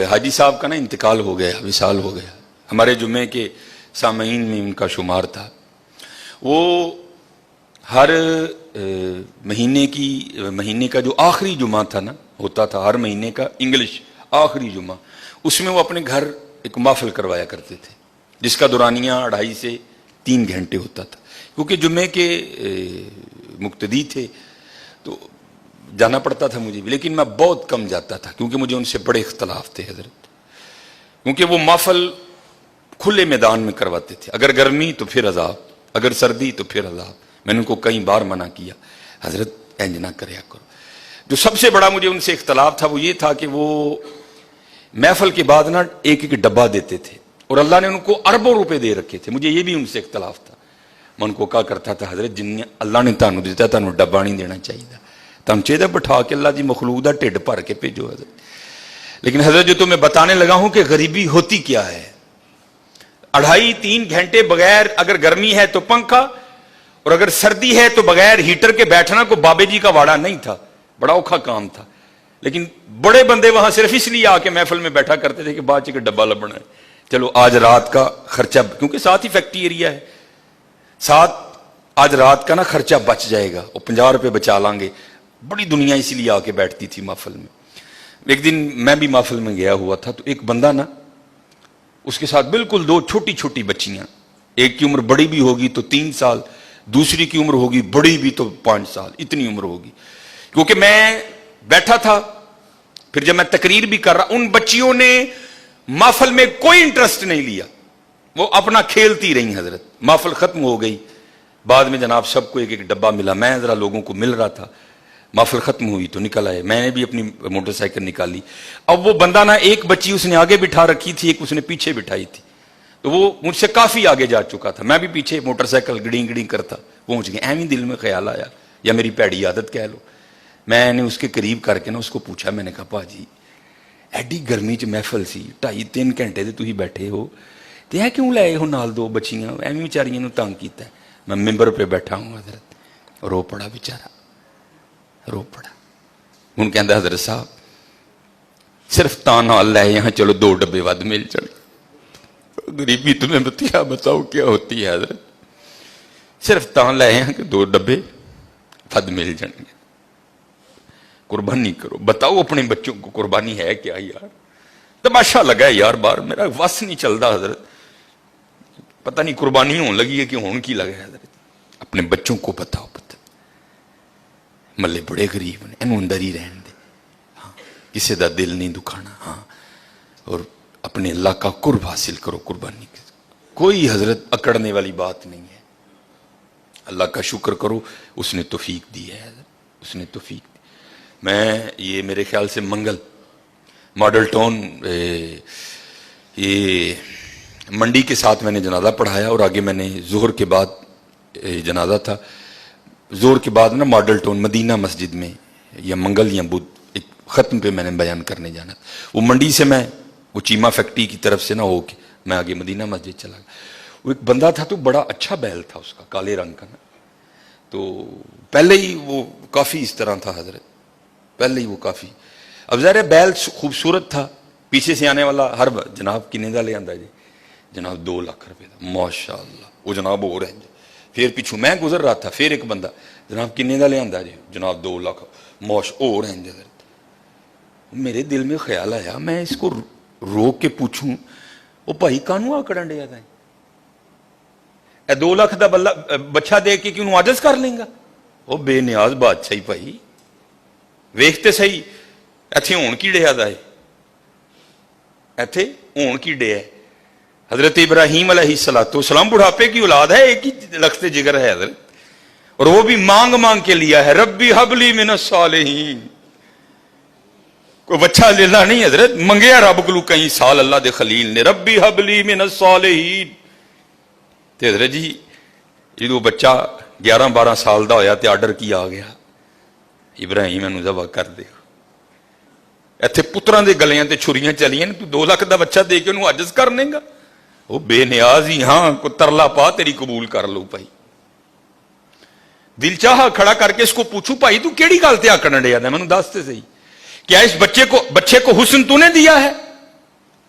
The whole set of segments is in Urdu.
حاجی صاحب کا نا انتقال ہو گیا، وصال ہو گیا، ہمارے جمعے کے سامعین میں ان کا شمار تھا۔ وہ ہر مہینے کا جو آخری جمعہ تھا نا، ہوتا تھا ہر مہینے کا انگلش آخری جمعہ، اس میں وہ اپنے گھر ایک محفل کروایا کرتے تھے، جس کا دورانیہ 2.5 سے 3 گھنٹے ہوتا تھا۔ کیونکہ جمعے کے مقتدی تھے تو جانا پڑتا تھا مجھے بھی، لیکن میں بہت کم جاتا تھا کیونکہ مجھے ان سے بڑے اختلاف تھے حضرت، کیونکہ وہ محفل کھلے میدان میں کرواتے تھے، اگر گرمی تو پھر عذاب، اگر سردی تو پھر عذاب۔ میں نے ان کو کئی بار منع کیا، حضرت انج نہ کریا کرو۔ جو سب سے بڑا مجھے ان سے اختلاف تھا وہ یہ تھا کہ وہ محفل کے بعد نا ایک ایک ڈبہ دیتے تھے، اور اللہ نے ان کو اربوں روپے دے رکھے تھے، مجھے یہ بھی ان سے اختلاف تھا۔ میں ان کو کہا کرتا تھا حضرت جن اللہ نے تانوں دیتا تانوں ڈبہ نہیں دینا چاہیے، تم چاہیے بٹھا کے اللہ دی مخلوق دا ٹھڈ بھر کے بھیجو حضرت۔ لیکن حضرت جو تمہیں بتانے لگا ہوں کہ غریبی ہوتی کیا ہے، 2.5-3 گھنٹے بغیر، اگر گرمی ہے تو پنکھا، اور اگر سردی ہے تو بغیر ہیٹر کے بیٹھنا کو بابے جی کا واڑا نہیں تھا، بڑا اوکھا کام تھا۔ لیکن بڑے بندے وہاں صرف اس لیے آ کے محفل میں بیٹھا کرتے تھے کہ بعد کے ڈبہ لبنا ہے، چلو آج رات کا خرچہ، کیونکہ ساتھ ہی فیکٹری ایریا ہے، ساتھ آج رات کا نا خرچہ بچ جائے گا، اور 50 روپے بچا لیں گے۔ بڑی دنیا اسی لیے آ کے بیٹھتی تھی محفل میں۔ ایک دن میں بھی محفل میں گیا ہوا تھا تو ایک بندہ نا، اس کے ساتھ بالکل 2 چھوٹی چھوٹی بچیاں، ایک کی عمر بڑی بھی ہوگی تو 3 سال، دوسری کی عمر ہوگی بڑی بھی تو 5 سال، اتنی عمر ہوگی۔ کیونکہ میں بیٹھا تھا، پھر جب میں تقریر بھی کر رہا، ان بچیوں نے محفل میں کوئی انٹرسٹ نہیں لیا، وہ اپنا کھیلتی رہی حضرت۔ محفل ختم ہو گئی، بعد میں جناب سب کو ایک ایک ڈبہ ملا، میں ذرا لوگوں کو مل رہا تھا، محفل ختم ہوئی تو نکل آئے، میں نے بھی اپنی موٹر سائیکل نکالی۔ اب وہ بندہ نا، ایک بچی اس نے آگے بٹھا رکھی تھی، ایک اس نے پیچھے بٹھائی تھی، تو وہ مجھ سے کافی آگے جا چکا تھا، میں بھی پیچھے موٹر سائیکل گڑیں گڑیں کرتا پہنچ گیا۔ ایویں دل میں خیال آیا، یا میری پیڑی عادت کہہ لو، میں نے اس کے قریب کر کے نا اس کو پوچھا، میں نے کہا باجی ایڈی گرمی چ محفل سی، 2.5-3 گھنٹے تھی بیٹھے ہو تے ہے کیوں لائے ہو نال 2 بچیاں، ایویں بیچاریاں نو تنگ کیتا ہے۔ میں ممبر پہ بیٹھا ہوں حضرت، رو پڑا بیچارہ، رو پڑا۔ ہوں کہندا حضرت صاحب صرف تاں نال لے یہاں، چلو 2 ڈبے ود مل جائے۔ غریبی تمہیں بتاؤ کیا ہوتی ہے حضرت، صرف تاں لے یہاں کہ 2 ڈبے ود مل جائیں گے۔ قربانی کرو، بتاؤ اپنے بچوں کو قربانی ہے کیا یار؟ تماشا لگا ہے یار، بار میرا وس نہیں چلتا حضرت، پتہ نہیں قربانی ہون لگی ہے کہ ہون کی لگا ہے حضرت۔ اپنے بچوں کو بتاؤ، پتہ ملے بڑے غریب نے، انہوں اندر ہی رہن دے، ہاں کسی دا دل نہیں دکھانا، ہاں، اور اپنے اللہ کا قرب حاصل کرو قربانی کے۔ کوئی حضرت اکڑنے والی بات نہیں ہے، اللہ کا شکر کرو، اس نے توفیق دی ہے حضرت، اس نے توفیق دی۔ میں یہ میرے خیال سے منگل ماڈل ٹاؤن یہ منڈی کے ساتھ میں نے جنازہ پڑھایا، اور آگے میں نے ظہر کے بعد جنازہ تھا، ظہر کے بعد نا ماڈل ٹاؤن مدینہ مسجد میں یا منگل یا بدھ ایک ختم پہ میں نے بیان کرنے جانا تھا۔ وہ منڈی سے میں وہ چیمہ فیکٹری کی طرف سے نہ ہو کے میں آگے مدینہ مسجد چلا گیا۔ وہ ایک بندہ تھا تو بڑا اچھا بیل تھا اس کا، کالے رنگ کا نا، تو پہلے ہی وہ کافی اس طرح تھا حضرت، پہلے ہی وہ کافی، اب ظاہر بیل خوبصورت تھا، پیچھے سے آنے والا ہر جناب کنے دا لے آندا جی، جناب 2 لاکھ روپے دا، ماشاء اللہ، وہ جناب ہو رہے ہیں۔ پھر پیچھوں میں گزر رہا تھا، پھر ایک بندہ، جناب کنے دا لے آندا جی، جناب 2 لاکھ، ہو رہے ہیں حضرت۔ میرے دل میں خیال آیا، میں اس کو روک کے پوچھوں، وہ بھائی کانوں آکڑن ڈیا تھا، اے 2 لاکھ دا بچہ دے کے کیوں عاجز کر لیں گا؟ وہ بے نیاز بادشاہی بھائی، ویکھتے صحیح ایتھے ہون کی ڈیا دا ہے، ایتھے ہون کی ڈیا ہے۔ حضرت ابراہیم علیہ السلام بڑھاپے کی اولاد ہے، ایک ہی لخت جگر ہے حضرت، اور وہ بھی مانگ مانگ کے لیا ہے، ربی حبلی من الصالحین، کوئی بچہ لینا نہیں حضرت، منگیا رب کو کئی سال اللہ دے خلیل نے، ربی حبلی من الصالحین۔ تے حضرت جی جدو بچہ 11-12 سال دا ہویا تے آرڈر کیا آ گیا، ابراہیم انہوں ذبح کر دے۔ ایتھے پتران دے گلیاں تے چھریاں چلیاں، تو 2 لاکھ دا بچہ دے کے انہوں عاجز کر لیں گا؟ وہ بے نیاز ہی، ہاں کو ترلا پا تیری قبول کر لو بھائی۔ دل چاہا کھڑا کر کے اس کو پوچھو، بھائی تو کیڑی گل تے آکڑن ڈیا ہے، مینوں دس تے صحیح، کیا اس بچے کو حسن تو نے دیا ہے؟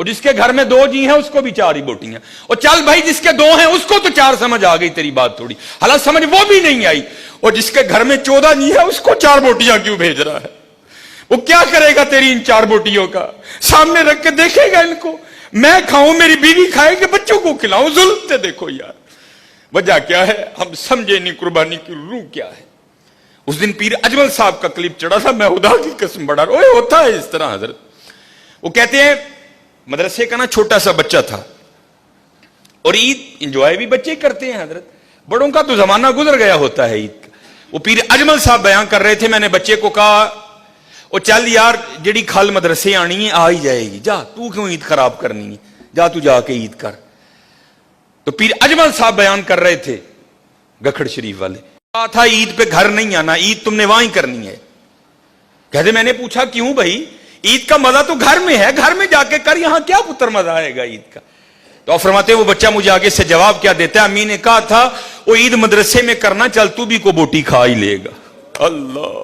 اور جس کے گھر میں 2 جی ہیں اس کو بھی 4 ہی بوٹیاں, اور چل بھائی جس کے 2 ہیں اس کو تو 4 سمجھ آ گئی تیری بات تھوڑی, حالانکہ سمجھ وہ بھی نہیں آئی, اور جس کے گھر میں 14 جی ہے اس کو 4 بوٹیاں کیوں بھیج رہا ہے؟ وہ کیا کرے گا تیری ان 4 بوٹیوں کا؟ سامنے رکھ کے دیکھے گا ان کو, میں کھاؤں میری بیوی کھائے کہ بچوں کو کھلاؤں؟ ظلم تے دیکھو یار, وجہ کیا ہے ہم سمجھے نہیں قربانی کی روح کیا ہے. اس دن پیر اجمل صاحب کا کلپ چڑھا تھا, میں خدا کی قسم بڑا رہا, ہوتا ہے اس طرح حضرت. وہ کہتے ہیں مدرسے کا نا چھوٹا سا بچہ تھا, اور عید انجوائے بھی بچے کرتے ہیں حضرت, بڑوں کا تو زمانہ گزر گیا ہوتا ہے عید کا. وہ پیر اجمل صاحب بیان کر رہے تھے, میں نے بچے کو کہا او چل یار جڑی کھل مدرسے آنی ہے آ ہی جائے گی, جا تو کیوں عید خراب کرنی ہے, جا تو جا کے عید کر. تو پیر اجمل صاحب بیان کر رہے تھے گکھڑ شریف والے, کہا تھا عید پہ گھر نہیں آنا, عید تم نے وہاں ہی کرنی ہے. کہتے میں نے پوچھا کیوں بھائی, عید کا مزہ تو گھر میں ہے, گھر میں جا کے کر, یہاں کیا پتر مزہ آئے گا عید کا؟ تو آپ فرماتے وہ بچہ مجھے آگے سے جواب کیا دیتا ہے, امی نے کہا تھا وہ عید مدرسے میں کرنا, چل تو بھی کو بوٹی کھا ہی لے گا. اللہ,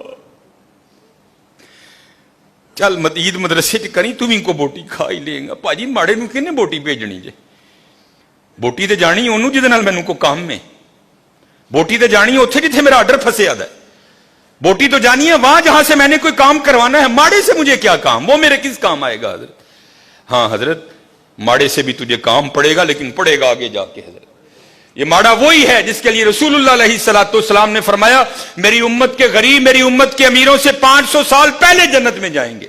چل عید مدرسے چ کری تو بھی کو بوٹی کھا ہی لے گا. پاجی ماڑے نو کنے بوٹی بھیجنی جے؟ بوٹی تے جانی اونوں جہدے نال مینوں کو کام میں, بوٹی تے جانی اوتھے جتھے میرا آرڈر پھسیا ہے, بوٹی تو جانی ہے وہاں جہاں سے میں نے کوئی کام کروانا ہے. ماڑے سے مجھے کیا کام, وہ میرے کس کام آئے گا حضرت؟ ہاں حضرت ماڑے سے بھی تجھے کام پڑے گا, لیکن پڑے گا آگے جا کے حضرت. یہ ماڑا وہی ہے جس کے لیے رسول اللہ علیہ الصلوۃ والسلام نے فرمایا میری امت کے غریب میری امت کے امیروں سے 500 سال پہلے جنت میں جائیں گے.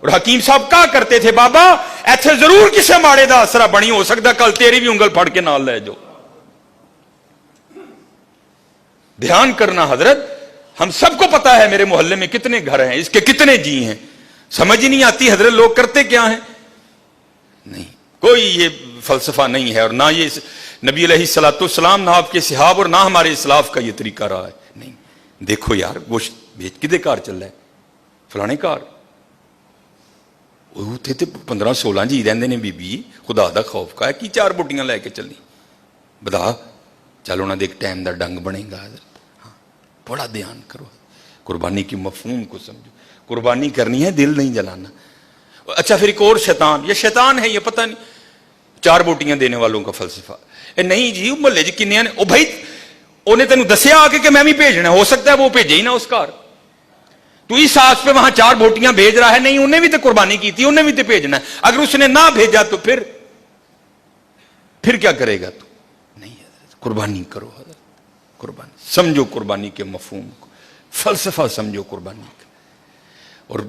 اور حکیم صاحب کہا کرتے تھے بابا ایتھے ضرور کسے ماڑے دا اثرا بنی, ہو سکتا کل تیری بھی انگل پھڑ کے نال لے جو. دھیان کرنا حضرت, ہم سب کو پتا ہے میرے محلے میں کتنے گھر ہیں, اس کے کتنے جی ہیں, سمجھ ہی نہیں آتی حضرت لوگ کرتے کیا ہیں. نہیں کوئی یہ فلسفہ نہیں ہے, اور نہ یہ نبی علیہ الصلوۃ والسلام نہ آپ کے صحاب اور نہ ہمارے اسلاف کا یہ طریقہ رہا ہے. نہیں دیکھو یار گوشت بھیج کدے کار چل رہا ہے, فلانے کار, وہ تھے 15-16 جی رہندے نے بی بی, خدا دا خوف کا ہے کی 4 بوٹیاں لے کے چلی, بتا چل انہاں دے ایک ٹائم دا ڈنگ بنے گا حضرت. بڑا دھیان کرو, قربانی کی مفہوم کو سمجھو, قربانی کرنی ہے دل نہیں جلانا. اچھا پھر ایک اور شیطان, یہ شیطان ہے یہ پتہ نہیں, 4 بوٹیاں دینے والوں کا فلسفہ. نہیں جی محلے جی کنیاں نے, او بھائی انہیں تینوں دسیا آ کے کہ میں بھی بھیجنا, ہو سکتا ہے وہ بھیجے ہی نہ اس کار, تو اس آس پہ وہاں 4 بوٹیاں بھیج رہا ہے. نہیں انہیں بھی تو قربانی کی تھی, انہیں بھی تو بھیجنا ہے, اگر اس نے نہ بھیجا تو پھر کیا کرے گا تو؟ نہیں حضرت قربانی کرو حضرت, قربانی سمجھو, قربانی کے مفہوم کو, فلسفہ سمجھو قربانی کا, اور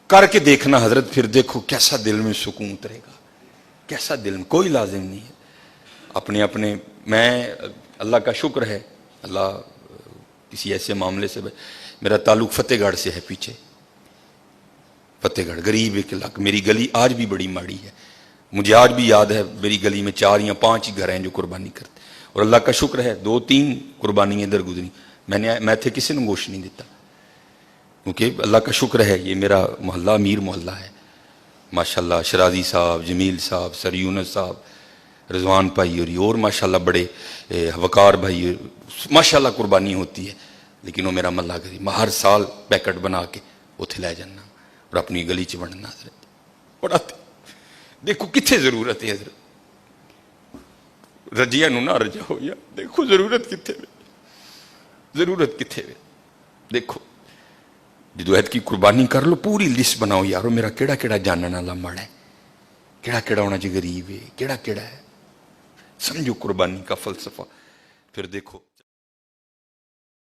کر کے دیکھنا حضرت, پھر دیکھو کیسا دل میں سکون اترے گا, کیسا دل میں, کوئی لازم نہیں ہے اپنے اپنے. میں اللہ کا شکر ہے, اللہ کسی ایسے معاملے سے, میرا تعلق فتح گڑھ سے ہے, پیچھے فتح گڑھ غریب ایک علاقہ, میری گلی آج بھی بڑی ماڑی ہے, مجھے آج بھی یاد ہے میری گلی میں 4 یا 5 ہی گھر ہیں جو قربانی کرتے, اور اللہ کا شکر ہے 2-3 قربانی ادھر گزری, میں تھے کسی نے گوشت نہیں دیتا, کیونکہ اللہ کا شکر ہے یہ میرا محلہ امیر محلہ ہے ماشاءاللہ. شرازی صاحب, جمیل صاحب, سر یونس صاحب, رضوان بھائی اور ماشاءاللہ بڑے وقار بھائی, ماشاءاللہ قربانی ہوتی ہے. لیکن وہ میرا محلہ غریب, میں ہر سال پیکٹ بنا کے اتنے لے جانا اور اپنی گلی چ بننا حضرت. بڑا دیکھو کتنے ضرورت ہے حضرت, رجیا نو نہ رجا ہو یا, دیکھو ضرورت کتنے وے, ضرورت کتنے وے. دیکھو جدو عید کی قربانی کر لو پوری لسٹ بناؤ یارو, میرا کیڑا کیڑا جاننے والا مڑ ہے, کیڑا کیڑا ہونا چاہیے غریب ہے, کیڑا کیڑا ہے, سمجھو قربانی کا فلسفہ, پھر دیکھو.